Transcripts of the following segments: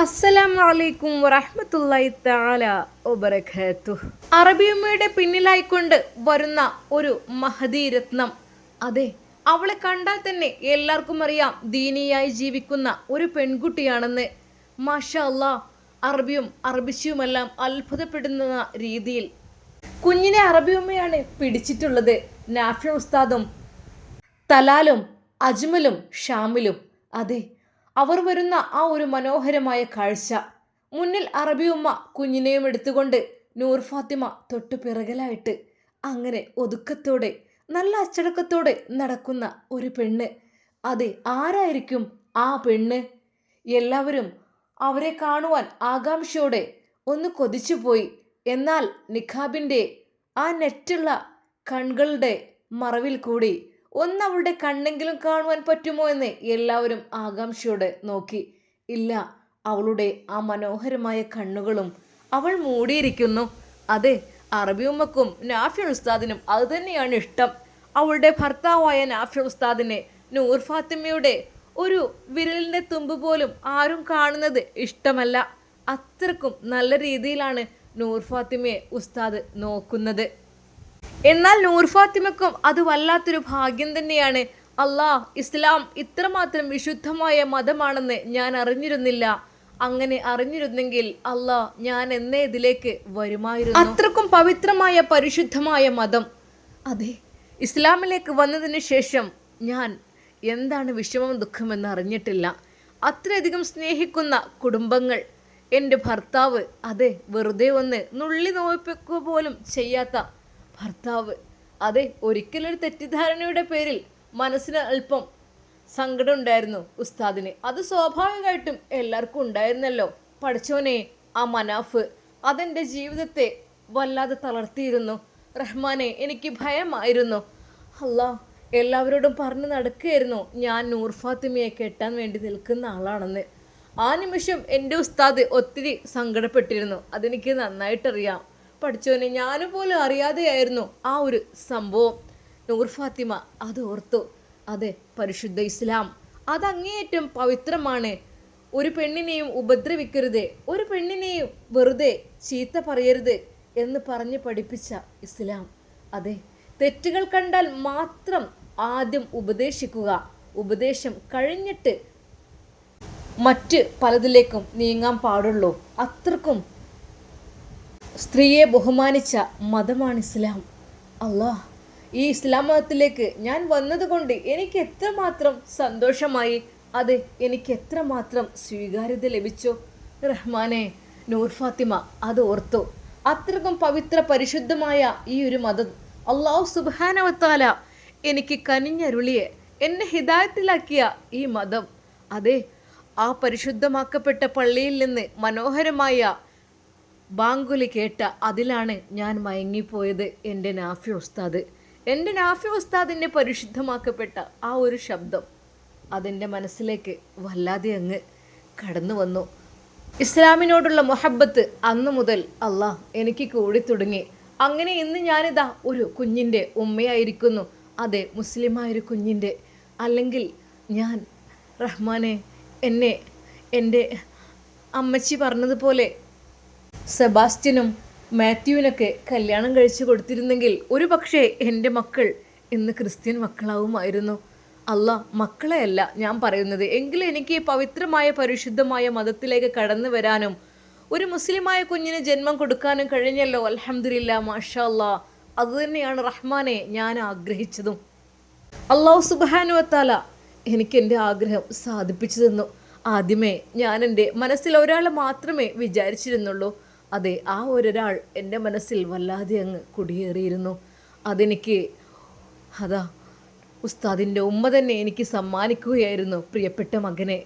അസ്സലാമു അലൈക്കും വറഹ്മത്തുള്ളാഹി തആല വബറകാതുഹു. അറബിയമ്മയുടെ പിന്നിലായിക്കൊണ്ട് വരുന്ന ഒരു മഹദി രത്നം. അതെ, അവളെ കണ്ടാൽ തന്നെ എല്ലാവർക്കും അറിയാം ദീനിയായി ജീവിക്കുന്ന ഒരു പെൺകുട്ടിയാണെന്ന്. മാഷാ അല്ലാ, അറബിയും അറബിച്ചുമെല്ലാം അത്ഭുതപ്പെടുന്ന രീതിയിൽ കുഞ്ഞിനെ അറബിയമ്മയാണ് പിടിച്ചിട്ടുള്ളത്. നാഫി ഉസ്താദും തലാലും അജ്മലും ഷാമിലും. അതെ, അവർ വരുന്ന ആ ഒരു മനോഹരമായ കാഴ്ച മുന്നിൽ അറബിയുമ്മ കുഞ്ഞിനെയും എടുത്തുകൊണ്ട് നൂർ ഫാത്തിമ തൊട്ടു പിറകലായിട്ട് അങ്ങനെ ഒതുക്കത്തോടെ നല്ല അച്ചടക്കത്തോടെ നടക്കുന്ന ഒരു പെണ്ണ്. അതെ, ആരായിരിക്കും ആ പെണ്ണ്? എല്ലാവരും അവരെ കാണുവാൻ ആകാംക്ഷയോടെ ഒന്ന് കൊതിച്ചുപോയി. എന്നാൽ നിഖാബിൻ്റെ ആ നെറ്റുള്ള കൺകളുടെ മറവിൽ കൂടി ഒന്ന് അവളുടെ കണ്ണെങ്കിലും കാണുവാൻ പറ്റുമോ എന്ന് എല്ലാവരും ആകാംക്ഷയോടെ നോക്കി. ഇല്ല, അവളുടെ ആ മനോഹരമായ കണ്ണുകളും അവൾ മൂടിയിരിക്കുന്നു. അതെ, അറബിയുമ്മക്കും നാഫി ഉസ്താദിനും അത് തന്നെയാണ് ഇഷ്ടം. അവളുടെ ഭർത്താവായ നാഫി ഉസ്താദിനെ നൂർ ഫാത്തിമയുടെ ഒരു വിരലിൻ്റെ തുമ്പ് പോലും ആരും കാണുന്നത് ഇഷ്ടമല്ല. അത്രക്കും നല്ല രീതിയിലാണ് നൂർ ഫാത്തിമയെ ഉസ്താദ് നോക്കുന്നത്. എന്നാൽ നൂർ ഫാത്തിമക്കും അത് വല്ലാത്തൊരു ഭാഗ്യം തന്നെയാണ്. ഇസ്ലാം ഇത്രമാത്രം വിശുദ്ധമായ മതമാണെന്ന് ഞാൻ അറിഞ്ഞിരുന്നില്ല. അങ്ങനെ അറിഞ്ഞിരുന്നെങ്കിൽ ഞാൻ എന്നേ ഇതിലേക്ക് വരുമായിരുന്നു. അത്രക്കും പവിത്രമായ പരിശുദ്ധമായ മതം. അതെ, ഇസ്ലാമിലേക്ക് വന്നതിന് ശേഷം ഞാൻ എന്താണ് വിഷമം ദുഃഖമെന്ന് അറിഞ്ഞിട്ടില്ല. അത്രയധികം സ്നേഹിക്കുന്ന കുടുംബങ്ങൾ, എൻ്റെ ഭർത്താവ്, അതെ, വെറുതെ ഒന്ന് നുള്ളി നോയിപ്പിക്കുക പോലും ചെയ്യാത്ത ഭർത്താവ്. അതെ, ഒരിക്കലൊരു തെറ്റിദ്ധാരണയുടെ പേരിൽ മനസ്സിന് അല്പം സങ്കടം ഉണ്ടായിരുന്നു ഉസ്താദിന്. അത് സ്വാഭാവികമായിട്ടും എല്ലാവർക്കും ഉണ്ടായിരുന്നല്ലോ. പഠിച്ചോനെ, ആ മനാഫ് അതെൻ്റെ ജീവിതത്തെ വല്ലാതെ തളർത്തിയിരുന്നു. റഹ്മാനെ, എനിക്ക് ഭയമായിരുന്നു. എല്ലാവരോടും പറഞ്ഞു നടക്കുകയായിരുന്നു ഞാൻ നൂർ ഫാത്തിമയെ കെട്ടാൻ വേണ്ടി നിൽക്കുന്ന ആളാണെന്ന്. ആ നിമിഷം എൻ്റെ ഉസ്താദ് ഒത്തിരി സങ്കടപ്പെട്ടിരുന്നു. അതെനിക്ക് നന്നായിട്ടറിയാം. പഠിച്ചോനെ, ഞാനുപോലും അറിയാതെയായിരുന്നു ആ ഒരു സംഭവം. നൂർ ഫാത്തിമ അത് ഓർത്തു. അതെ, പരിശുദ്ധ ഇസ്ലാം അതങ്ങേയറ്റം പവിത്രമാണ്. ഒരു പെണ്ണിനെയും ഉപദ്രവിക്കരുത്, ഒരു പെണ്ണിനെയും വെറുതെ ചീത്ത പറയരുത് എന്ന് പറഞ്ഞ് പഠിപ്പിച്ച ഇസ്ലാം. അതെ, തെറ്റുകൾ കണ്ടാൽ മാത്രം ആദ്യം ഉപദേശിക്കുക, ഉപദേശം കഴിഞ്ഞിട്ട് മറ്റ് പലതിലേക്കും നീങ്ങാൻ പാടുള്ളൂ. അത്രക്കും സ്ത്രീയെ ബഹുമാനിച്ച മതമാണ് ഇസ്ലാം. ഈ ഇസ്ലാം മതത്തിലേക്ക് ഞാൻ വന്നതുകൊണ്ട് എനിക്ക് എത്രമാത്രം സന്തോഷമായി. അതെ, എനിക്ക് എത്രമാത്രം സ്വീകാര്യത ലഭിച്ചു. റഹ്മാനെ, നൂർ ഫാത്തിമ അത് ഓർത്തു. അത്രക്കും പവിത്ര പരിശുദ്ധമായ ഈ ഒരു മതം അല്ലാഹു സുബ്ഹാനഹു വ തആല എനിക്ക് കനിഞ്ഞരുളിയ, എന്നെ ഹിദായത്തിലാക്കിയ ഈ മതം. അതെ, ആ പരിശുദ്ധമാക്കപ്പെട്ട പള്ളിയിൽ നിന്ന് മനോഹരമായ ബാങ്കുലി കേട്ട അതിലാണ് ഞാൻ മയങ്ങിപ്പോയത്. എൻ്റെ നാഫി ഉസ്താദിൻ്റെ പരിശുദ്ധമാക്കപ്പെട്ട ആ ഒരു ശബ്ദം അതെൻ്റെ മനസ്സിലേക്ക് വല്ലാതെ അങ്ങ് കടന്നു വന്നു. ഇസ്ലാമിനോടുള്ള മുഹബ്ബത്ത് അന്ന് മുതൽ എനിക്ക് കൂടി തുടങ്ങി. അങ്ങനെ ഇന്ന് ഞാനിതാ ഒരു കുഞ്ഞിൻ്റെ ഉമ്മയായിരിക്കുന്നു. അതെ, മുസ്ലിമായൊരു കുഞ്ഞിൻ്റെ. അല്ലെങ്കിൽ ഞാൻ റഹ്മാനെ, എന്നെ എൻ്റെ അമ്മച്ചി പറഞ്ഞതുപോലെ സെബാസ്റ്റ്യനും മാത്യുവിനൊക്കെ കല്യാണം കഴിച്ചു കൊടുത്തിരുന്നെങ്കിൽ ഒരു പക്ഷേ എൻ്റെ മക്കൾ ഇന്ന് ക്രിസ്ത്യൻ മക്കളാവുമായിരുന്നു. മക്കളെയല്ല ഞാൻ പറയുന്നത്. എങ്കിലും എനിക്ക് പവിത്രമായ പരിശുദ്ധമായ മതത്തിലേക്ക് കടന്നു വരാനും ഒരു മുസ്ലിമായ കുഞ്ഞിന് ജന്മം കൊടുക്കാനും കഴിഞ്ഞല്ലോ. അൽഹംദുലില്ലാ, മാഷാ അല്ലാ. അതുതന്നെയാണ് റഹ്മാനെ ഞാൻ ആഗ്രഹിച്ചതും. അല്ലാഹു സുബ്ഹാനഹു വ തആല എനിക്ക് എൻ്റെ ആഗ്രഹം സാധിപ്പിച്ചു തന്നു. ആദ്യമേ ഞാൻ എൻ്റെ മനസ്സിൽ ഒരാളെ മാത്രമേ വിചാരിച്ചിരുന്നുള്ളൂ. അതെ, ആ ഒരാൾ എൻ്റെ മനസ്സിൽ വല്ലാതെ അങ്ങ് കുടിയേറിയിരുന്നു. അതെനിക്ക് ഉസ്താദിൻ്റെ ഉമ്മ തന്നെ എനിക്ക് സമ്മാനിക്കുകയായിരുന്നു, പ്രിയപ്പെട്ട മകനെ.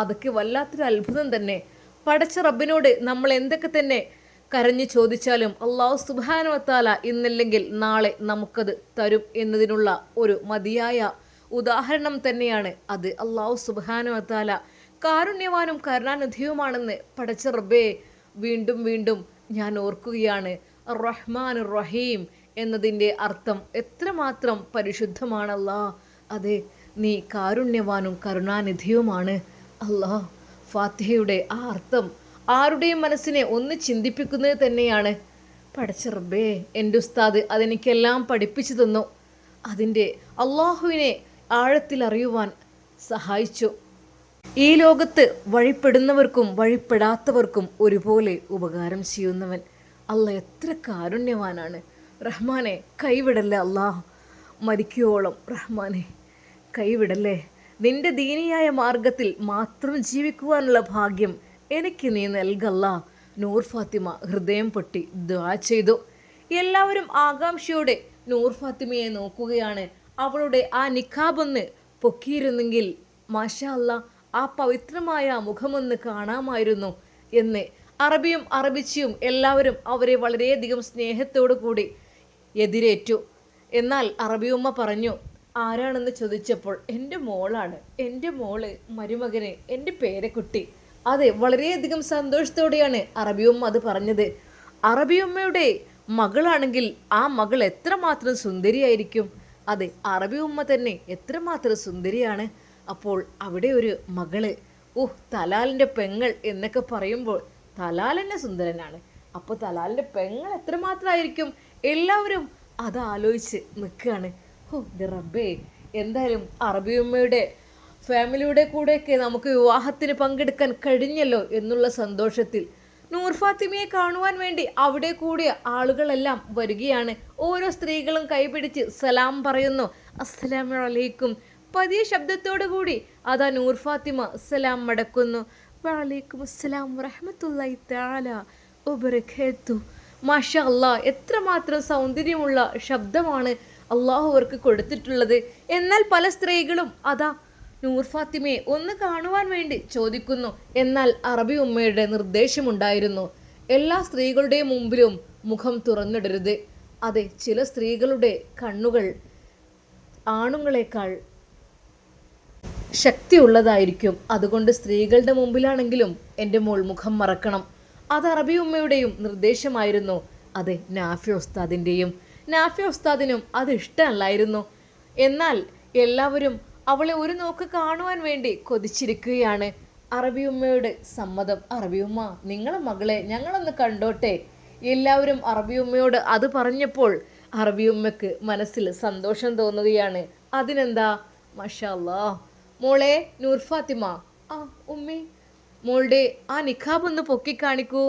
അതൊക്കെ വല്ലാത്തൊരു അത്ഭുതം തന്നെ. പടച്ച റബ്ബിനോട് നമ്മൾ എന്തൊക്കെ തന്നെ കരഞ്ഞു ചോദിച്ചാലും അല്ലാഹു സുബ്ഹാനഹു വ തആല ഇന്നല്ലെങ്കിൽ നാളെ നമുക്കത് തരും എന്നതിനുള്ള ഒരു മതിയായ ഉദാഹരണം തന്നെയാണ് അത്. അല്ലാഹു സുബ്ഹാനഹു വ തആല കാരുണ്യവാനും കരുണാനിധിയുമാണെന്ന് പടച്ച റബ്ബേ വീണ്ടും വീണ്ടും ഞാൻ ഓർക്കുകയാണ്. റഹ്മാൻ റഹീം എന്നതിൻ്റെ അർത്ഥം എത്രമാത്രം പരിശുദ്ധമാണല്ലാ. അതെ, നീ കാരുണ്യവാനും കരുണാനിധിയുമാണ്. ഫാത്തിഹയുടെ ആ അർത്ഥം ആരുടെയും മനസ്സിനെ ഒന്ന് ചിന്തിപ്പിക്കുന്നത് തന്നെയാണ്. പടച്ച റബ്ബേ, എൻ്റെ ഉസ്താദ് അതെനിക്കെല്ലാം പഠിപ്പിച്ചു തന്നു. അതിൻ്റെ അള്ളാഹുവിനെ ആഴത്തിൽ അറിയുവാൻ സഹായിച്ചു. ഈ ലോകത്ത് വഴിപ്പെടുന്നവർക്കും വഴിപ്പെടാത്തവർക്കും ഒരുപോലെ ഉപകാരം ചെയ്യുന്നവൻ അല്ല എത്ര കാരുണ്യവാനാണ്. റഹ്മാനെ കൈവിടല്ലേ അല്ലാഹ്, മരിക്കുവോളം റഹ്മാനെ കൈവിടല്ലേ. നിന്റെ ദീനിയായ മാർഗത്തിൽ മാത്രം ജീവിക്കുവാനുള്ള ഭാഗ്യം എനിക്ക് നീ നൽകല്ല. നൂർ ഫാത്തിമ ഹൃദയം പൊട്ടി ദുആ ചെയ്തു. എല്ലാവരും ആകാംക്ഷയോടെ നൂർ ഫാത്തിമയെ നോക്കുകയാണ്. അവളുടെ ആ നിഖാബൊന്ന് പൊക്കിയിരുന്നെങ്കിൽ മാഷാ അല്ലാ ആ പവിത്രമായ മുഖമൊന്ന് കാണാമായിരുന്നു എന്ന് അറബിയും അറബിച്ചിയും എല്ലാവരും അവരെ വളരെയധികം സ്നേഹത്തോടു കൂടി എതിരേറ്റു. എന്നാൽ അറബിയുമ്മ പറഞ്ഞു, ആരാണെന്ന് ചോദിച്ചപ്പോൾ എൻ്റെ മോളാണ്, എൻ്റെ മോള്, മരുമകന്, എൻ്റെ പേരക്കുട്ടി. അതെ, വളരെയധികം സന്തോഷത്തോടെയാണ് അറബിയുമ്മ അത് പറഞ്ഞത്. അറബിയുമ്മയുടെ മകളാണെങ്കിൽ ആ മകൾ എത്രമാത്രം സുന്ദരിയായിരിക്കും. അതെ, അറബിയുമ്മ തന്നെ എത്രമാത്രം സുന്ദരിയാണ്. അപ്പോൾ അവിടെ ഒരു മകള്, തലാലിൻ്റെ പെങ്ങൾ എന്നൊക്കെ പറയുമ്പോൾ തലാൽ തന്നെ സുന്ദരനാണ്. അപ്പോൾ തലാലിൻ്റെ പെങ്ങൾ എത്രമാത്രമായിരിക്കും. എല്ലാവരും അത് ആലോചിച്ച് നിൽക്കുകയാണ്. റബ്ബേ, എന്തായാലും അറബിയുമ്മയുടെ ഫാമിലിയുടെ കൂടെയൊക്കെ നമുക്ക് വിവാഹത്തിന് പങ്കെടുക്കാൻ കഴിഞ്ഞല്ലോ എന്നുള്ള സന്തോഷത്തിൽ നൂർ ഫാത്തിമയെ കാണുവാൻ വേണ്ടി അവിടെ കൂടിയ ആളുകളെല്ലാം വരികയാണ്. ഓരോ സ്ത്രീകളും കൈപിടിച്ച് സലാം പറയുന്നു. അസ്സലാമു അലൈക്കും. പതിയ ശബ്ദത്തോടു കൂടി അതാ നൂർ ഫാത്തിമ സലാം മടക്കുന്നു. വഅലൈക്കും അസ്സലാം വറഹ്മത്തുള്ളാഹി തആല വബറകാതുഹു. മാഷാ അല്ലാഹ്, എത്രമാത്രം സൗന്ദര്യമുള്ള ശബ്ദമാണ് അള്ളാഹു അവർക്ക് കൊടുത്തിട്ടുള്ളത്. എന്നാൽ പല സ്ത്രീകളും അതാ നൂർ ഫാത്തിമയെ ഒന്ന് കാണുവാൻ വേണ്ടി ചോദിക്കുന്നു. എന്നാൽ അറബി ഉമ്മയുടെ നിർദ്ദേശമുണ്ടായിരുന്നു, എല്ലാ സ്ത്രീകളുടെയും മുമ്പിലും മുഖം തുറന്നിടരുത്. അതെ, ചില സ്ത്രീകളുടെ കണ്ണുകൾ ആണുങ്ങളെക്കാൾ ശക്തിയുള്ളതായിരിക്കും. അതുകൊണ്ട് സ്ത്രീകളുടെ മുമ്പിലാണെങ്കിലും എൻ്റെ മോൾ മുഖം മറക്കണം. അത് അറബി ഉമ്മയുടെയും നിർദ്ദേശമായിരുന്നു. അതെ, നാഫി ഉസ്താദിൻ്റെയും. നാഫി ഉസ്താദിനും അത് ഇഷ്ടമല്ലായിരുന്നു. എന്നാൽ എല്ലാവരും അവളെ ഒരു നോക്ക് കാണുവാൻ വേണ്ടി കൊതിച്ചിരിക്കുകയാണ്. അറബിയുമ്മയുടെ സമ്മതം. അറബിയുമ്മ, നിങ്ങളെ മകളെ ഞങ്ങളൊന്ന് കണ്ടോട്ടെ. എല്ലാവരും അറബിയുമ്മയോട് അത് പറഞ്ഞപ്പോൾ അറബിയുമ്മക്ക് മനസ്സിൽ സന്തോഷം തോന്നുകയാണ്. അതിനെന്താ, മാഷാ അല്ലാഹ്. മോളെ നൂർ ഫാത്തിമ, ഉമ്മി, മോളുടെ ആ നിഖാബ് ഒന്ന് പൊക്കി കാണിക്കൂ.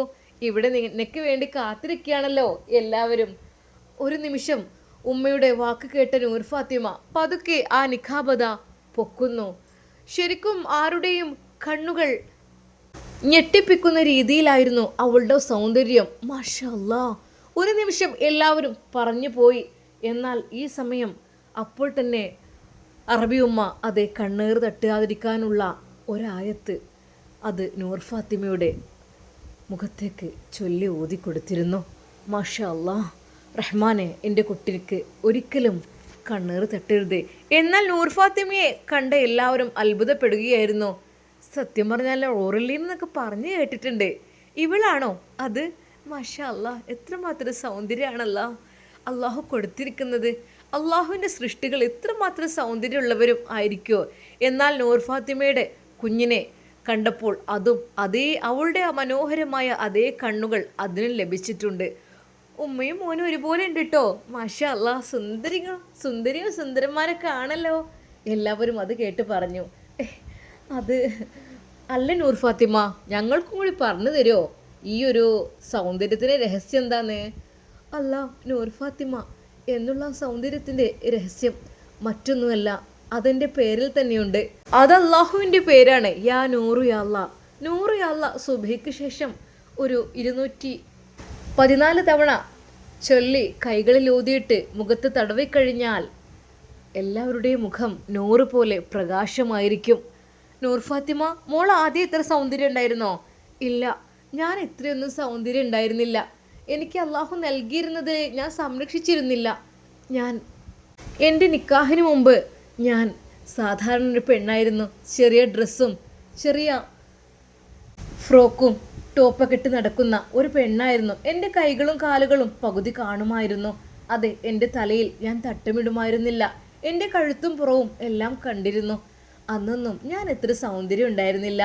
ഇവിടെ നിനക്ക് വേണ്ടി കാത്തിരിക്കുകയാണല്ലോ എല്ലാവരും. ഒരു നിമിഷം ഉമ്മയുടെ വാക്ക് കേട്ട നൂർ ഫാത്തിമ പതുക്കെ ആ നിഖാബത പൊക്കുന്നു. ശരിക്കും ആരുടെയും കണ്ണുകൾ ഞെട്ടിപ്പിക്കുന്ന രീതിയിലായിരുന്നു അവളുടെ സൗന്ദര്യം. മാഷാ അല്ലാഹ്. ഒരു നിമിഷം എല്ലാവരും പറഞ്ഞു പോയി. എന്നാൽ ഈ സമയം അപ്പോൾ തന്നെ അറബി ഉമ്മ അതെ കണ്ണീർ തട്ടാതിരിക്കാനുള്ള ഒരായത്ത് അത് നൂർ ഫാത്തിമയുടെ മുഖത്തേക്ക് ചൊല്ലി ഊതിക്കൊടുത്തിരുന്നു. മാഷാ അല്ലാഹ്. റഹ്മാനെ, എൻ്റെ കുട്ടിക്ക് ഒരിക്കലും കണ്ണീർ തട്ടരുത്. എന്നാൽ നൂർ ഫാത്തിമയെ കണ്ട എല്ലാവരും അത്ഭുതപ്പെടുകയായിരുന്നു. സത്യം പറഞ്ഞാൽ ഓറലീൻ എന്നൊക്കെ പറഞ്ഞു കേട്ടിട്ടുണ്ട്. ഇവളാണോ അത്? മാഷാ അല്ലാഹ്, എത്രമാത്രം സൗന്ദര്യമാണല്ലോ അള്ളാഹു കൊടുത്തിരിക്കുന്നത്. അള്ളാഹുവിൻ്റെ സൃഷ്ടികൾ എത്രമാത്രം സൗന്ദര്യമുള്ളവരും ആയിരിക്കുമോ. എന്നാൽ നൂർ ഫാത്തിമയുടെ കുഞ്ഞിനെ കണ്ടപ്പോൾ അതും അതേ അവളുടെ മനോഹരമായ അതേ കണ്ണുകൾ അതിനും ലഭിച്ചിട്ടുണ്ട്. ഉമ്മയും മോനും ഒരുപോലെ ഉണ്ട് കേട്ടോ. മാഷാ അല്ലാഹ്, സുന്ദരിയും സുന്ദരന്മാരൊക്കെ ആണല്ലോ. എല്ലാവരും അത് കേട്ട് പറഞ്ഞു. അത് അല്ല നൂർ ഫാത്തിമ, ഞങ്ങൾക്കും കൂടി പറഞ്ഞു തരുമോ ഈ ഒരു സൗന്ദര്യത്തിൻ്റെ രഹസ്യം എന്താന്ന്? അല്ല നൂർ ഫാത്തിമ, എന്നുള്ള സൗന്ദര്യത്തിൻ്റെ രഹസ്യം മറ്റൊന്നുമല്ല, അതെൻ്റെ പേരിൽ തന്നെയുണ്ട്. അത് അള്ളാഹുവിൻ്റെ പേരാണ്. യാ നൂറു യാ അല്ലാ. നൂറു യാ അല്ലാ സുബഹിക്ക് ശേഷം ഒരു 214 തവണ ചൊല്ലി കൈകളിൽ ഊതിയിട്ട് മുഖത്ത് തടവിക്കഴിഞ്ഞാൽ എല്ലാവരുടെയും മുഖം നൂറ് പോലെ പ്രകാശമായിരിക്കും. നൂർ ഫാത്തിമ, മോൾ ആദ്യം ഇത്ര സൗന്ദര്യം ഉണ്ടായിരുന്നോ? ഇല്ല, ഞാൻ ഇത്രയൊന്നും സൗന്ദര്യം ഉണ്ടായിരുന്നില്ല. എനിക്ക് അള്ളാഹു നൽകിയിരുന്നത് ഞാൻ സംരക്ഷിച്ചിരുന്നില്ല. എൻ്റെ നിക്കാഹിന് മുമ്പ് ഞാൻ സാധാരണ ഒരു പെണ്ണായിരുന്നു. ചെറിയ ഡ്രസ്സും ചെറിയ ഫ്രോക്കും ടോപ്പൊക്കെ ഇട്ട് നടക്കുന്ന ഒരു പെണ്ണായിരുന്നു. എൻ്റെ കൈകളും കാലുകളും പകുതി കാണുമായിരുന്നു. അതെ, എൻ്റെ തലയിൽ ഞാൻ തട്ടമിടുമായിരുന്നില്ല. എൻ്റെ കഴുത്തും പുറവും എല്ലാം കണ്ടിരുന്നു. അന്നൊന്നും ഞാൻ എത്ര സൗന്ദര്യം ഉണ്ടായിരുന്നില്ല.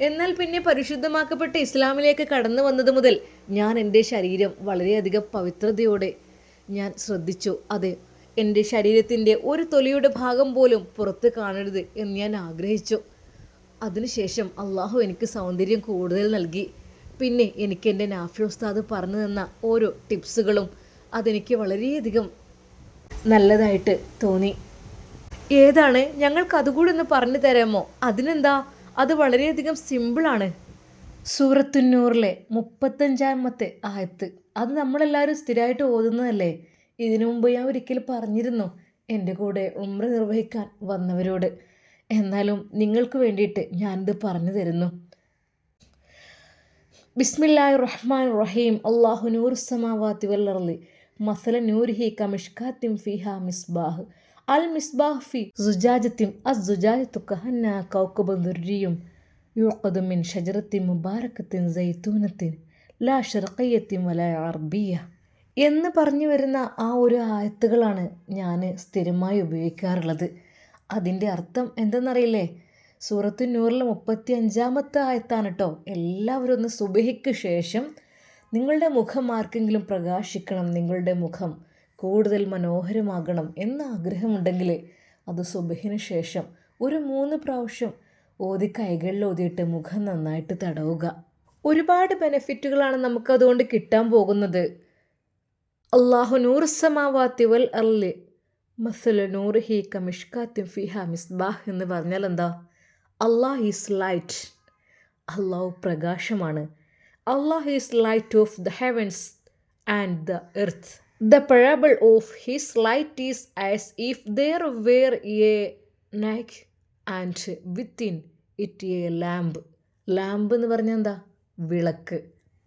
എന്നാൽ പിന്നെ പരിശുദ്ധമാക്കപ്പെട്ട ഇസ്ലാമിലേക്ക് കടന്നു വന്നത് മുതൽ ഞാൻ എൻ്റെ ശരീരം വളരെയധികം പവിത്രതയോടെ ഞാൻ ശ്രദ്ധിച്ചു. അതെ, എൻ്റെ ശരീരത്തിൻ്റെ ഒരു തൊലിയുടെ ഭാഗം പോലും പുറത്ത് കാണരുത് എന്ന് ഞാൻ ആഗ്രഹിച്ചു. അതിനുശേഷം അള്ളാഹു എനിക്ക് സൗന്ദര്യം കൂടുതൽ നൽകി. പിന്നെ എനിക്ക് എൻ്റെ നാഫി ഉസ്താദ് പറഞ്ഞു തന്ന ഓരോ ടിപ്സുകളും അതെനിക്ക് വളരെയധികം നല്ലതായിട്ട് തോന്നി. ഏതാണ്, ഞങ്ങൾക്ക് അതുകൂടി ഒന്ന് പറഞ്ഞു തരാമോ? അതിനെന്താ, അത് വളരെയധികം സിമ്പിളാണ്. സൂറത്തുന്നൂറിലെ 35-ാമത്തെ ആയത്ത്. അത് നമ്മളെല്ലാവരും സ്ഥിരമായിട്ട് ഓതുന്നതല്ലേ. ഇതിനു മുമ്പ് ഞാൻ ഒരിക്കൽ പറഞ്ഞിരുന്നു എൻ്റെ കൂടെ ഉംറ നിർവഹിക്കാൻ വന്നവരോട്. എന്നാലും നിങ്ങൾക്ക് വേണ്ടിയിട്ട് ഞാനിത് പറഞ്ഞു തരുന്നു. ബിസ്മില്ലാഹിർ റഹ്മാനിർ റഹീം. അല്ലാഹു നൂറുസ് സമാവാതി വൽ അർളി മസല നൂരിഹി കമിഷ്കാത്തിൻ ഫീഹാ മിസ്ബാഹ് അൽ മിസ്ബാഹ് ഫി സുജാജത്തിൻ അസ്സുജാജത്തു കഅന്നഹാ കൗകബുൻ ദുർരിയ്യും യൂഖദു മിൻ ഷജറത്തിൻ മുബാരക്കത്തിൻ സൈതൂനത്തിൻ ലാ ശർഖിയ്യത്തിൻ വലാ അർബിയ്യ എന്ന് പറഞ്ഞു വരുന്ന ആ ഒരു ആയത്തുകളാണ് ഞാൻ സ്ഥിരമായി ഉപയോഗിക്കാറുള്ളത്. അതിൻ്റെ അർത്ഥം എന്തെന്നറിയില്ലേ? സൂറത്തു നൂറിലെ 35-ാമത്തെ ആയത്താണ് കേട്ടോ. എല്ലാവരും ഒന്ന് സുബഹിക്ക് ശേഷം നിങ്ങളുടെ മുഖം ആർക്കെങ്കിലും പ്രകാശിക്കണം, നിങ്ങളുടെ മുഖം കൂടുതൽ മനോഹരമാകണം എന്ന ആഗ്രഹമുണ്ടെങ്കിൽ അത് സുബഹിന് ശേഷം ഒരു 3 പ്രാവശ്യം ഓതി കൈകളിൽ ഓതിയിട്ട് മുഖം നന്നായിട്ട് തടവുക. ഒരുപാട് ബെനിഫിറ്റുകളാണ് നമുക്കതുകൊണ്ട് കിട്ടാൻ പോകുന്നത്. അല്ലാഹു നൂറുസ് സമാവാതി വൽ അർളി മസല നൂറിഹി കമിഷ്കാത്തിൻ ഫീഹാ മിസ്ബാഹ് എന്ന് പറഞ്ഞാൽ എന്താ? Allah is light. അല്ലാഹു പ്രകാശമാണ്. Allah is light of the heavens and the earth. The parable of his light is as if there were a night and within it a lamp. Lamp എന്ന് പറഞ്ഞാൽ എന്താ? വിളക്ക്,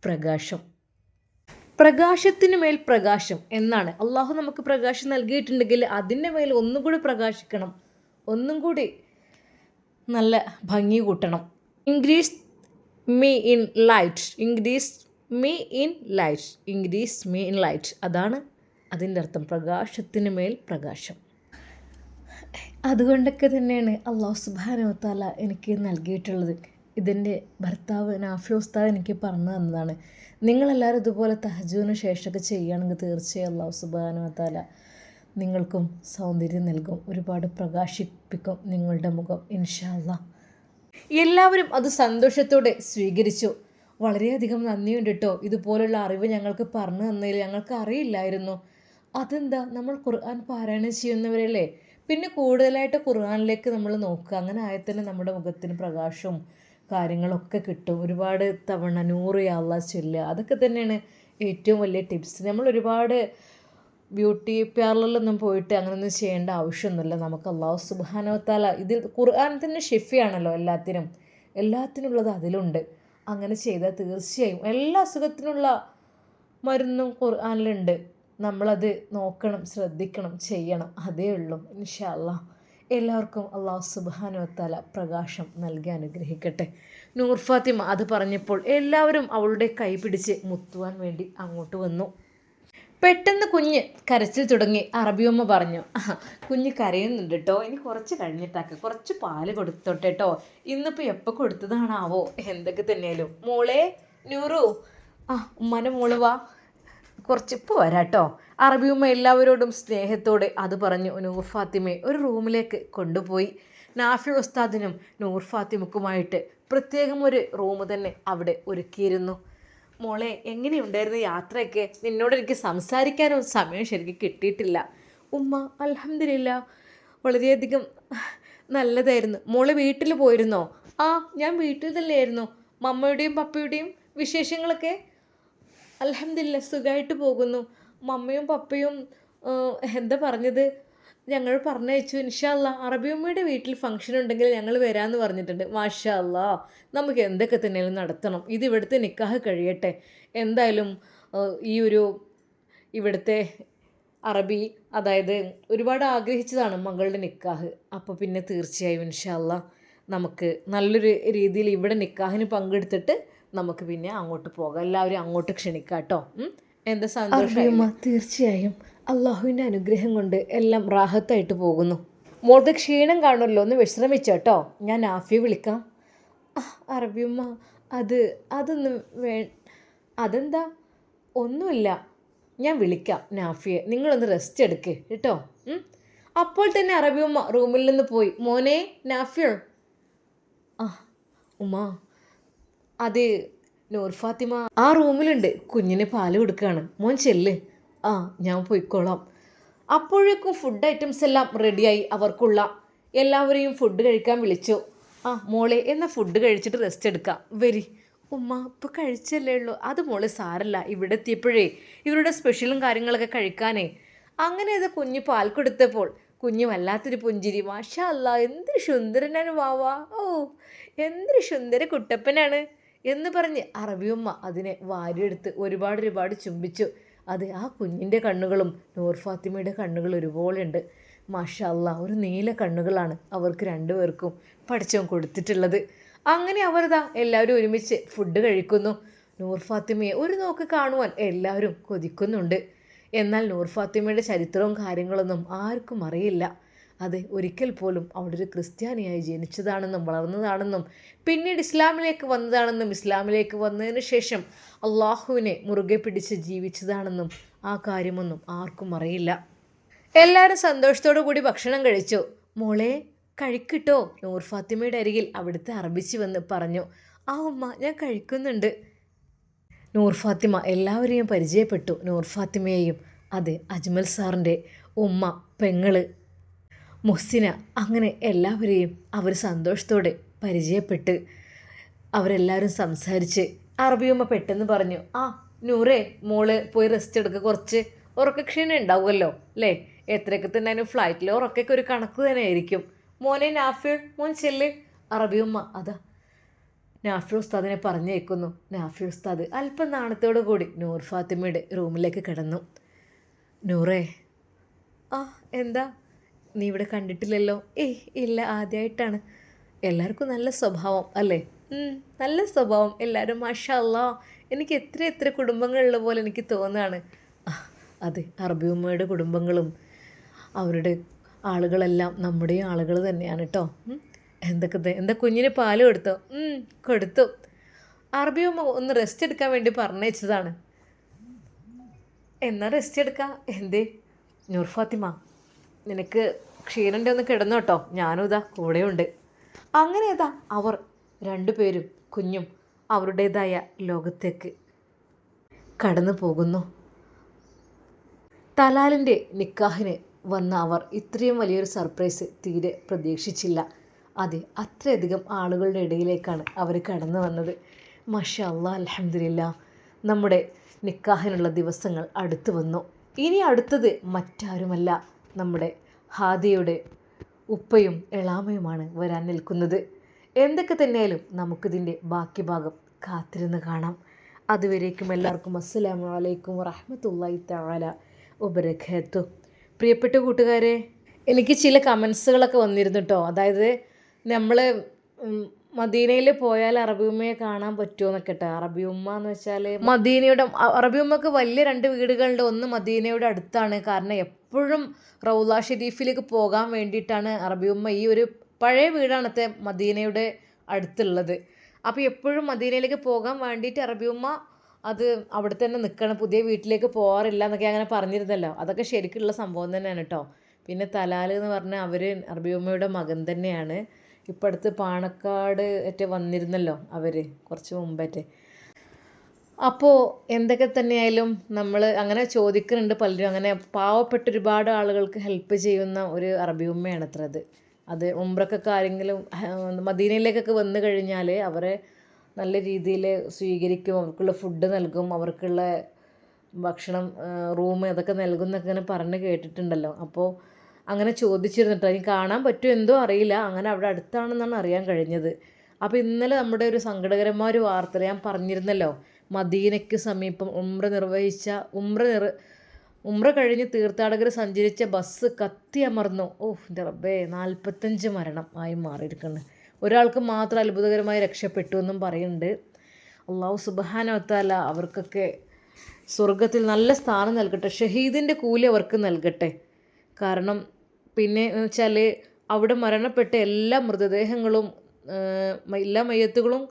പ്രകാശം. പ്രകാശത്തിന് മേൽ പ്രകാശം എന്നാണ്. അള്ളാഹു നമുക്ക് പ്രകാശം നൽകിയിട്ടുണ്ടെങ്കിൽ അതിൻ്റെ മേൽ ഒന്നും കൂടി പ്രകാശിക്കണം, ഒന്നും കൂടി നല്ല ഭംഗി കൂട്ടണം. Increase me in light, increase me in light, increase me in light. അതാണ് അതിൻ്റെ അർത്ഥം, പ്രകാശത്തിന് മേൽ പ്രകാശം. അതുകൊണ്ടൊക്കെ തന്നെയാണ് അല്ലാഹു സുബ്ഹാനഹു വ തആല എനിക്ക് നൽകിയിട്ടുള്ളത്. ഇതിൻ്റെ ഭർത്താവ് നാഫി ഉസ്താദ് എനിക്ക് പറഞ്ഞു തന്നതാണ്. നിങ്ങളെല്ലാവരും ഇതുപോലെ തഹജ്ജുദിന് ശേഷമൊക്കെ ചെയ്യുകയാണെങ്കിൽ തീർച്ചയായും അല്ലാഹു സുബ്ഹാനഹു വ തആല നിങ്ങൾക്കും സൗന്ദര്യം നൽകും, ഒരുപാട് പ്രകാശിപ്പിക്കും നിങ്ങളുടെ മുഖം ഇൻഷാ അല്ലാഹ്. എല്ലാവരും അത് സന്തോഷത്തോടെ സ്വീകരിച്ചു. വളരെയധികം നന്ദിയുണ്ട് കേട്ടോ, ഇതുപോലുള്ള അറിവ് ഞങ്ങൾക്ക് പറഞ്ഞു തന്നതിൽ. ഞങ്ങൾക്ക് അറിയില്ലായിരുന്നു. അതെന്താ, നമ്മൾ ഖുർആൻ പാരായണം ചെയ്യുന്നവരല്ലേ, പിന്നെ കൂടുതലായിട്ട് ഖുർആനിലേക്ക് നമ്മൾ നോക്കുക. അങ്ങനെ ആയാൽ തന്നെ നമ്മുടെ മുഖത്തിന് പ്രകാശവും കാര്യങ്ങളൊക്കെ കിട്ടും. ഒരുപാട് തവണ 100 യാ അല്ലാഹ് ചൊല്ലുക, അതൊക്കെ തന്നെയാണ് ഏറ്റവും വലിയ ടിപ്സ്. നമ്മൾ ഒരുപാട് ബ്യൂട്ടി പാർലറിലൊന്നും പോയിട്ട് അങ്ങനെയൊന്നും ചെയ്യേണ്ട ആവശ്യമൊന്നുമില്ല. നമുക്ക് അല്ലാഹു സുബ്ഹാനഹു വ തആല ഇതിൽ ഖുർആൻ തന്നെ ഷിഫയാണല്ലോ, എല്ലാത്തിനുള്ളത് അതിലുണ്ട്. അങ്ങനെ ചെയ്താൽ തീർച്ചയായും എല്ലാ അസുഖത്തിനുള്ള മരുന്നും ഖുർആനിലുണ്ട്. നമ്മളത് നോക്കണം, ശ്രദ്ധിക്കണം, ചെയ്യണം, അതേ ഉള്ളൂ ഇൻഷാ അല്ലാഹ്. എല്ലാവർക്കും അല്ലാഹു സുബ്ഹാനഹു വ തആല പ്രകാശം നൽകി അനുഗ്രഹിക്കട്ടെ. നൂർ ഫാത്തിമ അത് പറഞ്ഞപ്പോൾ എല്ലാവരും അവളുടെ കൈ പിടിച്ച് മുത്തുവാൻ വേണ്ടി അങ്ങോട്ട് വന്നു. പെട്ടെന്ന് കുഞ്ഞ് കരച്ചിൽ തുടങ്ങി. അറബിയമ്മ പറഞ്ഞു, കുഞ്ഞ് കരയുന്നുണ്ട് കേട്ടോ, ഇനി കുറച്ച് കഴിഞ്ഞിട്ടാക്കുക, കുറച്ച് പാല് കൊടുത്തോട്ടെ കേട്ടോ, ഇന്നിപ്പോൾ എപ്പോൾ കൊടുത്തതാണാവോ. എന്തൊക്കെ തന്നെയാലും മോളെ നൂറു, ഉമ്മാൻ്റെ മോള് വാ, കുറച്ചിപ്പോൾ വരാട്ടോ. അറബിയമ്മ എല്ലാവരോടും സ്നേഹത്തോടെ അത് പറഞ്ഞു നൂർ ഫാത്തിമയെ ഒരു റൂമിലേക്ക് കൊണ്ടുപോയി. നാഫി ഉസ്താദിനും നൂർ ഫാത്തിമക്കുമായിട്ട് പ്രത്യേകം ഒരു റൂം തന്നെ അവിടെ ഒരുക്കിയിരുന്നു. മോളെ എങ്ങനെയുണ്ടായിരുന്നു യാത്രയൊക്കെ? നിന്നോട് എനിക്ക് സംസാരിക്കാനും സമയം ശരിക്കും കിട്ടിയിട്ടില്ല. ഉമ്മ അൽഹംദുലില്ലാ വളരെയധികം നല്ലതായിരുന്നു. മോളെ വീട്ടിൽ പോയിരുന്നോ? ഞാൻ വീട്ടിൽ തന്നെയായിരുന്നു. മമ്മയുടെയും പപ്പയുടെയും വിശേഷങ്ങളൊക്കെ അൽഹംദുലില്ലാ സുഖമായിട്ട് പോകുന്നു. മമ്മയും പപ്പയും എന്താ പറഞ്ഞത്, ഞങ്ങൾ പറഞ്ഞയച്ചു. ഇൻഷാ അല്ലാ അറബിയമ്മയുടെ വീട്ടിൽ ഫംഗ്ഷൻ ഉണ്ടെങ്കിൽ ഞങ്ങൾ വരാമെന്ന് പറഞ്ഞിട്ടുണ്ട്. മാഷാ അല്ലാ, നമുക്ക് എന്തൊക്കെ തന്നെയാലും നടത്തണം. ഇത് ഇവിടുത്തെ നിക്കാഹ് കഴിയട്ടെ. എന്തായാലും ഇവിടുത്തെ അറബി അതായത് ഒരുപാട് ആഗ്രഹിച്ചതാണ് മകളുടെ നിക്കാഹ്. അപ്പോൾ പിന്നെ തീർച്ചയായും ഇൻഷാ അല്ലാ നമുക്ക് നല്ലൊരു രീതിയിൽ ഇവിടെ നിക്കാഹിന് പങ്കെടുത്തിട്ട് നമുക്ക് പിന്നെ അങ്ങോട്ട് പോകാം. എല്ലാവരും അങ്ങോട്ട് ക്ഷണിക്കാം കേട്ടോ. എന്താ സന്തോഷം. തീർച്ചയായും അള്ളാഹുവിൻ്റെ അനുഗ്രഹം കൊണ്ട് എല്ലാം റാഹത്തായിട്ട് പോകുന്നു. മോൾക്ക് ക്ഷീണം കാണുമല്ലോ, ഒന്ന് വിശ്രമിച്ചോ കേട്ടോ. ഞാൻ നാഫിയെ വിളിക്കാം. അറബിയമ്മ, അത് അതൊന്നും അതെന്താ? ഒന്നുമില്ല, ഞാൻ വിളിക്കാം നാഫിയെ, നിങ്ങളൊന്ന് റെസ്റ്റ് എടുക്ക് കേട്ടോ. അപ്പോൾ തന്നെ അറബിയമ്മ റൂമിൽ നിന്ന് പോയി. മോനെ നാഫിയോ. ആ ഉമ്മ, അത് നൂർ ഫാത്തിമ ആ റൂമിലുണ്ട്, കുഞ്ഞിന് പാല് കൊടുക്കുകയാണ്, മോൻ ചെല്ല്. ആ ഞാൻ പോയിക്കോളാം. അപ്പോഴേക്കും ഫുഡ് ഐറ്റംസ് എല്ലാം റെഡിയായി. അവർക്കുള്ള എല്ലാവരെയും ഫുഡ് കഴിക്കാൻ വിളിച്ചു. ആ മോളെ, എന്നാൽ ഫുഡ് കഴിച്ചിട്ട് റെസ്റ്റ് എടുക്കാം, വരി. ഉമ്മ ഇപ്പോൾ കഴിച്ചല്ലേ ഉള്ളൂ. അത് മോളെ സാരല്ല, ഇവിടെ എത്തിയപ്പോഴേ ഇവരുടെ സ്പെഷ്യലും കാര്യങ്ങളൊക്കെ കഴിക്കാനേ. അങ്ങനെ അത് കുഞ്ഞ് പാൽ കൊടുത്തപ്പോൾ കുഞ്ഞ് വല്ലാത്തൊരു പുഞ്ചിരി. മാഷാ അല്ലാ, എന്തൊരു സുന്ദരനാണ് വാവാ, ഓ എന്തൊരു സുന്ദര കുട്ടപ്പനാണ് എന്ന് പറഞ്ഞ് അറബിയമ്മ അതിനെ വാരിയെടുത്ത് ഒരുപാട് ചുംബിച്ചു. അത് ആ കുഞ്ഞിൻ്റെ കണ്ണുകളും നൂർ ഫാത്തിമയുടെ കണ്ണുകൾ ഒരുപോലെ ഉണ്ട്. മാഷാ അല്ലാ, ഒരു നീല കണ്ണുകളാണ് അവർക്ക് രണ്ടുപേർക്കും പഠിച്ചവൻ കൊടുത്തിട്ടുള്ളത്. അങ്ങനെ അവരതാ എല്ലാവരും ഒരുമിച്ച് ഫുഡ് കഴിക്കുന്നു. നൂർ ഫാത്തിമയെ ഒരു നോക്ക് കാണുവാൻ എല്ലാവരും കൊതിക്കുന്നുണ്ട്. എന്നാൽ നൂർ ഫാത്തിമയുടെ ചരിത്രവും കാര്യങ്ങളൊന്നും ആർക്കും അറിയില്ല. അത് ഒരിക്കൽ പോലും അവിടെ ഒരു ക്രിസ്ത്യാനിയായി ജനിച്ചതാണെന്നും വളർന്നതാണെന്നും പിന്നീട് ഇസ്ലാമിലേക്ക് വന്നതാണെന്നും ഇസ്ലാമിലേക്ക് വന്നതിന് ശേഷം അള്ളാഹുവിനെ മുറുകെ പിടിച്ച് ജീവിച്ചതാണെന്നും ആ കാര്യമൊന്നും ആർക്കും അറിയില്ല. എല്ലാവരും സന്തോഷത്തോടു കൂടി ഭക്ഷണം കഴിച്ചു. മോളെ കഴിക്കിട്ടോ, നൂർ ഫാത്തിമയുടെ അരികിൽ അവിടുത്തെ അറബിച്ച് വന്ന് പറഞ്ഞു. ആ ഉമ്മ, ഞാൻ കഴിക്കുന്നുണ്ട്. നൂർ ഫാത്തിമ എല്ലാവരെയും പരിചയപ്പെട്ടു, നൂർ ഫാത്തിമയെയും. അത് അജ്മൽ സാറിൻ്റെ ഉമ്മ, പെങ്ങള് മുഹ്സിന, അങ്ങനെ എല്ലാവരെയും അവർ സന്തോഷത്തോടെ പരിചയപ്പെട്ട് അവരെല്ലാവരും സംസാരിച്ച് അറബിയമ്മ പെട്ടെന്ന് പറഞ്ഞു. ആ നൂറേ, മോള് പോയി റെസ്റ്റ് എടുക്കുക, കുറച്ച് ഉറക്കക്ഷീണം ഉണ്ടാവുമല്ലോ അല്ലേ? എത്രയൊക്കെ തന്നെ ഫ്ലൈറ്റിൽ ഉറക്കൊക്കെ ഒരു കണക്ക് തന്നെ ആയിരിക്കും. മോനെ നാഫിൾ, മോൻ ചെല്ല്. അറബിയമ്മ അതാ നാഫി ഉസ്താദിനെ പറഞ്ഞേക്കുന്നു. നാഫി ഉസ്താദ് അല്പം നാണത്തോടു കൂടി നൂർ ഫാത്തിമയുടെ റൂമിലേക്ക് കിടന്നു. നൂറേ. ആ എന്താ, നീ ഇവിടെ കണ്ടിട്ടില്ലല്ലോ? ഏയ് ഇല്ല, ആദ്യമായിട്ടാണ്. എല്ലാവർക്കും നല്ല സ്വഭാവം അല്ലേ? നല്ല സ്വഭാവം എല്ലാവരും, മാഷാ അല്ലാ. എനിക്ക് എത്ര കുടുംബങ്ങളുള്ള പോലെ എനിക്ക് തോന്നുകയാണ്. അതെ, അറബിയമ്മയുടെ കുടുംബങ്ങളും അവരുടെ ആളുകളെല്ലാം നമ്മുടെയും ആളുകൾ തന്നെയാണ് കേട്ടോ. എന്താ കുഞ്ഞിന് പാല് കൊടുത്തോ? കൊടുത്തു. അറബിയമ്മ ഒന്ന് റെസ്റ്റ് എടുക്കാൻ വേണ്ടി പറഞ്ഞയച്ചതാണ്. എന്നാൽ റെസ്റ്റ് എടുക്കാം. എന്തേ നൂർ ഫാത്തിമ, നിനക്ക് ക്ഷീണൻ്റെ ഒന്ന് കിടന്നോട്ടോ, ഞാനും ഇതാ കൂടെയുണ്ട്. അങ്ങനെ ഇതാ അവർ രണ്ടുപേരും കുഞ്ഞും അവരുടേതായ ലോകത്തേക്ക് കടന്നു പോകുന്നു. തലാലിൻ്റെ നിക്കാഹിന് വന്ന അവർ ഇത്രയും വലിയൊരു സർപ്രൈസ് തീരെ പ്രതീക്ഷിച്ചില്ല. അതെ, അത്രയധികം ആളുകളുടെ ഇടയിലേക്കാണ് അവർ കടന്നു വന്നത്. മാഷാ അല്ലാ, അൽഹംദുലില്ലാ, നമ്മുടെ നിക്കാഹിനുള്ള ദിവസങ്ങൾ അടുത്തു വന്നു. ഇനി അടുത്തത് മറ്റാരുമല്ല, നമ്മുടെ ഹാദിയുടെ ഉപ്പയും എളാമയുമാണ് വരാൻ നിൽക്കുന്നത്. എന്തൊക്കെ തന്നെയാലും നമുക്കിതിൻ്റെ ബാക്കി ഭാഗം കാത്തിരുന്ന് കാണാം. അതുവരേക്കും എല്ലാവർക്കും അസ്സലാമു അലൈക്കും വറഹ്മത്തുള്ളാഹി തആല വബറകാതുഹു. പ്രിയപ്പെട്ട കൂട്ടുകാരെ, എനിക്ക് ചില കമൻസുകളൊക്കെ വന്നിരുന്നു കേട്ടോ. അതായത് നമ്മൾ മദീനയിൽ പോയാൽ അറബിയമ്മയെ കാണാൻ പറ്റുമോ എന്നൊക്കെ കേട്ടോ. അറബിയമ്മ എന്ന് വെച്ചാൽ മദീനയുടെ, അറബിയമ്മക്ക് വലിയ 2 വീടുകളുണ്ട്. ഒന്ന് മദീനയുടെ അടുത്താണ്, കാരണം എപ്പോഴും റൗള ഷെരീഫിലേക്ക് പോകാൻ വേണ്ടിയിട്ടാണ് അറബിയമ്മ, ഈ ഒരു പഴയ വീടാണത്തെ മദീനയുടെ അടുത്തുള്ളത്. അപ്പോൾ എപ്പോഴും മദീനയിലേക്ക് പോകാൻ വേണ്ടിയിട്ട് അറബിയമ്മ അത് അവിടെ തന്നെ നിൽക്കണം, പുതിയ വീട്ടിലേക്ക് പോകാറില്ല എന്നൊക്കെ അങ്ങനെ പറഞ്ഞിരുന്നല്ലോ. അതൊക്കെ ശരിക്കുള്ള സംഭവം തന്നെയാണ് കേട്ടോ. പിന്നെ തലാൽ എന്ന് പറഞ്ഞാൽ അവർ അറബിയമ്മയുടെ മകൻ തന്നെയാണ്. ഇപ്പം അടുത്ത് പാണക്കാട് ഏറ്റ വന്നിരുന്നല്ലോ അവർ കുറച്ച് മുമ്പേറ്റെ. അപ്പോൾ എന്തൊക്കെ തന്നെയായാലും നമ്മൾ അങ്ങനെ ചോദിക്കുന്നുണ്ട് പലരും. അങ്ങനെ പാവപ്പെട്ട ഒരുപാട് ആളുകൾക്ക് ഹെൽപ്പ് ചെയ്യുന്ന ഒരു അറബിയമ്മയാണ് അത്ര അത് ഉംറക്കൊക്കെ ആരെങ്കിലും മദീനയിലേക്കൊക്കെ വന്നു കഴിഞ്ഞാൽ അവരെ നല്ല രീതിയിൽ സ്വീകരിക്കും, അവർക്കുള്ള ഫുഡ് നൽകും, അവർക്കുള്ള ഭക്ഷണം, റൂം അതൊക്കെ നൽകും എന്നൊക്കെ ഇങ്ങനെ പറഞ്ഞ് കേട്ടിട്ടുണ്ടല്ലോ. അപ്പോൾ അങ്ങനെ ചോദിച്ചിരുന്നിട്ട് അതിന് കാണാൻ പറ്റുമോ എന്തോ അറിയില്ല. അങ്ങനെ അവിടെ അടുത്താണെന്നാണ് അറിയാൻ കഴിഞ്ഞത്. അപ്പോൾ ഇന്നലെ നമ്മുടെ ഒരു സങ്കടകരമായ ഒരു വാർത്ത ഞാൻ പറഞ്ഞിരുന്നല്ലോ. മദീനയ്ക്ക് സമീപം ഉംറ കഴിഞ്ഞ് തീർത്ഥാടകർ സഞ്ചരിച്ച ബസ് കത്തിയമർന്നു. എൻ്റെ റബ്ബേ, 45 മരണം ആയി മാറിയിരിക്കുന്നു. ഒരാൾക്ക് മാത്രം അത്ഭുതകരമായി രക്ഷപ്പെട്ടു എന്നും പറയുന്നുണ്ട്. അള്ളാഹു സുബ്ഹാനഹു വ തആല അവർക്കൊക്കെ സ്വർഗത്തിൽ നല്ല സ്ഥാനം നൽകട്ടെ, ഷഹീദിൻ്റെ കൂലി അവർക്ക് നൽകട്ടെ. കാരണം പിന്നെ വെച്ചാൽ അവിടെ മരണപ്പെട്ട എല്ലാ മൃതദേഹങ്ങളും എല്ലാ മയ്യത്തുകളും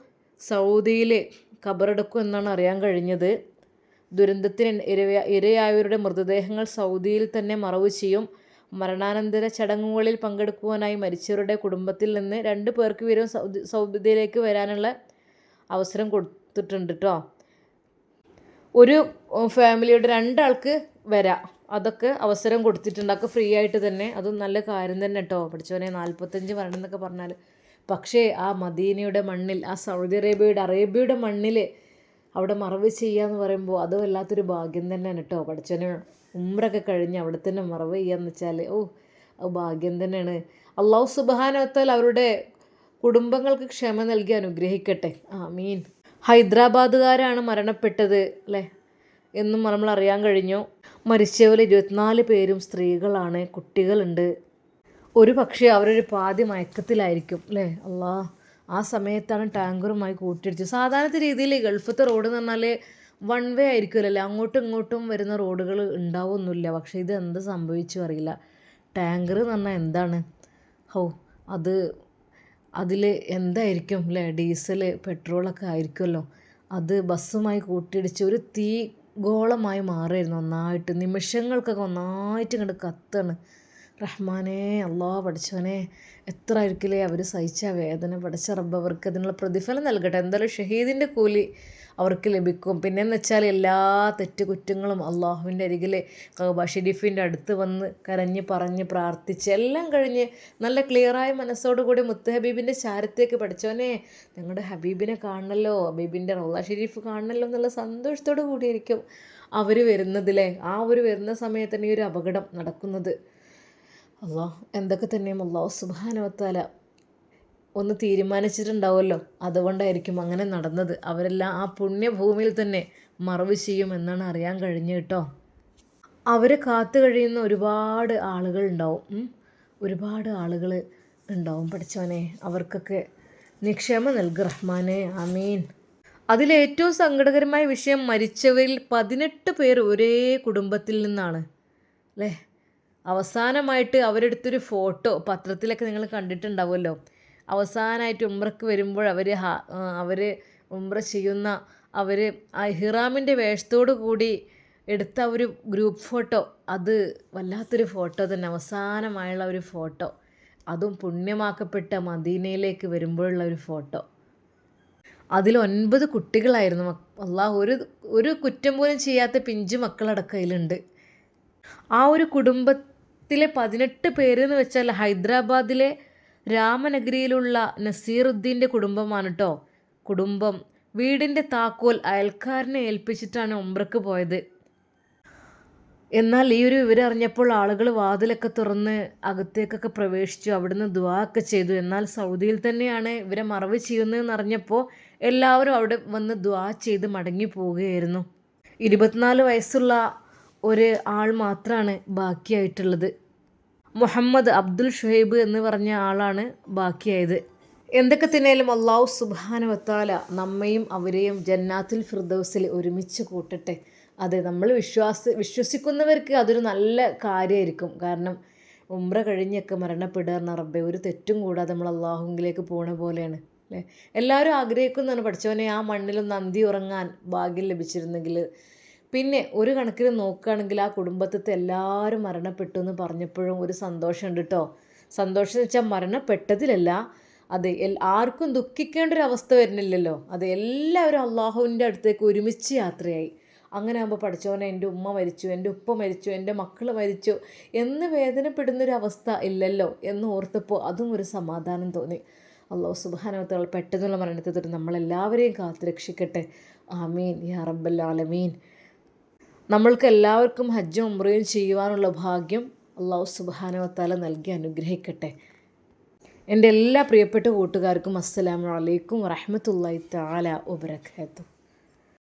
സൗദിയിൽ ഖബറടക്കും എന്നാണ് അറിയാൻ കഴിഞ്ഞത്. ദുരന്തത്തിന് ഇരയായവരുടെ മൃതദേഹങ്ങൾ സൗദിയിൽ തന്നെ മറവ് ചെയ്യും. മരണാനന്തര ചടങ്ങുകളിൽ പങ്കെടുക്കുവാനായി മരിച്ചവരുടെ കുടുംബത്തിൽ നിന്ന് 2 പേർക്ക് വീതം സൗദിയിലേക്ക് വരാനുള്ള അവസരം കൊടുത്തിട്ടുണ്ട് കേട്ടോ. ഒരു ഫാമിലിയുടെ 2 ആൾക്ക് വരാം, അതൊക്കെ അവസരം കൊടുത്തിട്ടുണ്ട്. അതൊക്കെ ഫ്രീ ആയിട്ട് തന്നെ. അതും നല്ല കാര്യം തന്നെ കേട്ടോ. പഠിച്ചവനെ 45 മരണം എന്നൊക്കെ പറഞ്ഞാൽ, പക്ഷേ ആ മദീനയുടെ മണ്ണിൽ, ആ സൗദി അറേബ്യയുടെ മണ്ണിൽ അവിടെ മറവ് ചെയ്യുക എന്ന് പറയുമ്പോൾ അത് വല്ലാത്തൊരു ഭാഗ്യം തന്നെയാണ് കേട്ടോ. പഠിച്ചവന് ഉംറയൊക്കെ കഴിഞ്ഞ് അവിടെ തന്നെ മറവ് ചെയ്യാന്ന് വെച്ചാൽ അത് ഭാഗ്യം തന്നെയാണ്. അള്ളാഹു സുബ്ഹാനഹു വ തആല അവരുടെ കുടുംബങ്ങൾക്ക് ക്ഷമ നൽകി അനുഗ്രഹിക്കട്ടെ. ആമീൻ. ഹൈദരാബാദുകാരാണ് മരണപ്പെട്ടത് അല്ലേ എന്നും നമ്മൾ അറിയാൻ കഴിഞ്ഞു. മരിച്ചവരിൽ 24 പേരും സ്ത്രീകളാണ്, കുട്ടികളുണ്ട്. ഒരു പക്ഷേ അവരൊരു പാതി മയക്കത്തിലായിരിക്കും അല്ലേ. അല്ലാ, ആ സമയത്താണ് ടാങ്കറുമായി കൂട്ടിയിടിച്ചത്. സാധാരണ രീതിയിൽ ഗൾഫത്തെ റോഡ് എന്ന് പറഞ്ഞാൽ 1 വേ ആയിരിക്കുമല്ലോ, അങ്ങോട്ടും ഇങ്ങോട്ടും വരുന്ന റോഡുകൾ ഉണ്ടാവുമൊന്നുമില്ല. പക്ഷേ ഇത് എന്ത് സംഭവിച്ചു അറിയില്ല. ടാങ്കർ എന്ന് പറഞ്ഞാൽ എന്താണ്, അതിൽ എന്തായിരിക്കും അല്ലേ, ഡീസൽ പെട്രോളൊക്കെ ആയിരിക്കുമല്ലോ. അത് ബസ്സുമായി കൂട്ടിയിടിച്ച് ഒരു തീ ഗോളമായി മാറിയിരുന്നു. ഒന്നായിട്ട് നിമിഷങ്ങൾക്കൊക്കെ ഒന്നായിട്ട് ഇങ്ങോട്ട് കത്താണ്. റഹ്മാനേ, അള്ളാ പഠിച്ചവനെ, എത്ര ആയിരിക്കില്ലേ അവർ സഹിച്ച വേദന. പഠിച്ച റബ്ബ് അവർക്ക് അതിനുള്ള പ്രതിഫലം നൽകട്ടെ. എന്തായാലും ഷഹീദിൻ്റെ കൂലി അവർക്ക് ലഭിക്കും. പിന്നെയെന്ന് വെച്ചാൽ എല്ലാ തെറ്റുകുറ്റങ്ങളും അള്ളാഹുവിൻ്റെ അരികിൽ കഅബ ഷരീഫിൻ്റെ അടുത്ത് വന്ന് കരഞ്ഞ് പറഞ്ഞ് പ്രാർത്ഥിച്ച് എല്ലാം കഴിഞ്ഞ് നല്ല ക്ലിയറായ മനസ്സോടുകൂടി മുത്ത് ഹബീബിൻ്റെ ചാരത്തേക്ക് പഠിച്ചവനെ ഞങ്ങളുടെ ഹബീബിനെ കാണണമല്ലോ, ഹബീബിൻ്റെ റൗള ഷരീഫ് കാണണമല്ലോ എന്നുള്ള സന്തോഷത്തോടു കൂടിയായിരിക്കും അവർ വരുന്നതിലെ. ആ ഒരു വരുന്ന സമയത്ത് തന്നെ ഈ ഒരു അപകടം നടക്കുന്നത്. അള്ളാഹ് എന്തൊക്കെ തന്നെയും അള്ളാഹു സുബ്ഹാനഹു വ തആല ഒന്ന് തീരുമാനിച്ചിട്ടുണ്ടാവുമല്ലോ, അതുകൊണ്ടായിരിക്കും അങ്ങനെ നടന്നത്. അവരെല്ലാം ആ പുണ്യഭൂമിയിൽ തന്നെ മറവ് ചെയ്യും എന്നാണ് അറിയാൻ കഴിഞ്ഞത് കേട്ടോ. അവരെ കാത്തു കഴിയുന്ന ഒരുപാട് ആളുകൾ ഉണ്ടാവും, ഒരുപാട് ആളുകൾ ഉണ്ടാവും. പഠിച്ചവനെ അവർക്കൊക്കെ നിക്ഷേമം നൽകുക റഹ്മാനെ, ആമീൻ. അതിലേറ്റവും സങ്കടകരമായ വിഷയം മരിച്ചവരിൽ 18 പേർ ഒരേ കുടുംബത്തിൽ നിന്നാണ് അല്ലേ. അവസാനമായിട്ട് അവരെടുത്തൊരു ഫോട്ടോ പത്രത്തിലൊക്കെ നിങ്ങൾ കണ്ടിട്ടുണ്ടാവുമല്ലോ. അവസാനമായിട്ട് ഉംറയ്ക്ക് വരുമ്പോൾ അവർ ഉംറ ചെയ്യുന്ന അവർ ആ ഇഹ്റാമിൻ്റെ വേഷത്തോടു കൂടി എടുത്ത ഒരു ഗ്രൂപ്പ് ഫോട്ടോ, അത് വല്ലാത്തൊരു ഫോട്ടോ തന്നെ. അവസാനമായുള്ള ഒരു ഫോട്ടോ, അതും പുണ്യമാക്കപ്പെട്ട മദീനയിലേക്ക് വരുമ്പോഴുള്ള ഒരു ഫോട്ടോ. അതിൽ 9 കുട്ടികളായിരുന്നു. അല്ലാഹ്, ഒരു കുറ്റം പോലും ചെയ്യാത്ത പിഞ്ചു മക്കളടക്കം അതിലുണ്ട്. ആ ഒരു കുടുംബത്തിലെ 18 പേരെന്ന് വെച്ചാൽ ഹൈദരാബാദിലെ രാമനഗരിയിലുള്ള നസീറുദ്ദീൻ്റെ കുടുംബമാണ് കേട്ടോ. കുടുംബം വീടിൻ്റെ താക്കോൽ അയൽക്കാരനെ ഏൽപ്പിച്ചിട്ടാണ് ഉംറയ്ക്ക് പോയത്. എന്നാൽ ഈ ഒരു വിവരം അറിഞ്ഞപ്പോൾ ആളുകൾ വാതിലൊക്കെ തുറന്ന് അകത്തേക്കൊക്കെ പ്രവേശിച്ചു, അവിടുന്ന് ദുആ ഒക്കെ ചെയ്തു. എന്നാൽ സൗദിയിൽ തന്നെയാണ് ഇവരെ മറവ് ചെയ്യുന്നതെന്ന് അറിഞ്ഞപ്പോൾ എല്ലാവരും അവിടെ വന്ന് ദുആ ചെയ്ത് മടങ്ങി പോവുകയായിരുന്നു. 24 വയസ്സുള്ള ഒരു ആൾ മാത്രമാണ് ബാക്കിയായിട്ടുള്ളത്. മുഹമ്മദ് അബ്ദുൽ ഷുഹൈബ് എന്ന് പറഞ്ഞ ആളാണ് ബാക്കിയായത്. എന്തൊക്കെ തന്നെയാലും അള്ളാഹു സുബ്ഹാനഹു വ തആല നമ്മയും അവരെയും ജന്നാത്തുൽ ഫിർദൗസിൽ ഒരുമിച്ച് കൂട്ടട്ടെ. അതെ, നമ്മൾ വിശ്വസിക്കുന്നവർക്ക് അതൊരു നല്ല കാര്യമായിരിക്കും. കാരണം ഉംറ കഴിഞ്ഞൊക്കെ മരണപ്പെടുക റബ്ബെ, ഒരു തെറ്റും കൂടാതെ നമ്മൾ അള്ളാഹുവിലേക്ക് പോണ പോലെയാണ് അല്ലേ. എല്ലാവരും ആഗ്രഹിക്കുന്നതാണ് പഠിച്ചവനെ ആ മണ്ണിലൊന്ന് അന്തി ഉറങ്ങാൻ ഭാഗ്യം ലഭിച്ചിരുന്നെങ്കിൽ. പിന്നെ ഒരു കണക്കിന് നോക്കുകയാണെങ്കിൽ ആ കുടുംബത്തിലത്തെ എല്ലാവരും മരണപ്പെട്ടു എന്ന് പറഞ്ഞപ്പോഴും ഒരു സന്തോഷമുണ്ട് കേട്ടോ. സന്തോഷം എന്ന് വെച്ചാൽ മരണപ്പെട്ടതിലല്ല, അത് ആർക്കും ദുഃഖിക്കേണ്ട ഒരു അവസ്ഥ വരുന്നില്ലല്ലോ. അത് എല്ലാവരും അള്ളാഹുവിൻ്റെ അടുത്തേക്ക് ഒരുമിച്ച് യാത്രയായി. അങ്ങനെ ആകുമ്പോൾ പഠിച്ചവനെ എൻ്റെ ഉമ്മ മരിച്ചു, എൻ്റെ ഉപ്പ മരിച്ചു, എൻ്റെ മക്കൾ മരിച്ചു എന്ന് വേദനപ്പെടുന്നൊരവസ്ഥ ഇല്ലല്ലോ എന്ന് ഓർത്തപ്പോൾ അതും ഒരു സമാധാനം തോന്നി. അല്ലാഹു സുബ്ഹാനഹു വ തആല പെട്ടെന്നുള്ള മരണത്തെ തൊട്ട് നമ്മളെല്ലാവരെയും കാത്തു രക്ഷിക്കട്ടെ. ആമീൻ യാ റബ്ബൽ ആലമീൻ. നമ്മൾക്ക് എല്ലാവർക്കും ഹജ്ജും ഉംറയും ചെയ്യുവാനുള്ള ഭാഗ്യം അല്ലാഹു സുബ്ഹാനഹു വ തആല നൽകി അനുഗ്രഹിക്കട്ടെ. എൻ്റെ എല്ലാ പ്രിയപ്പെട്ട കൂട്ടുകാർക്കും അസ്സലാമു അലൈക്കും വറഹ്മത്തുള്ളാഹി തആല വബറകാതുഹു.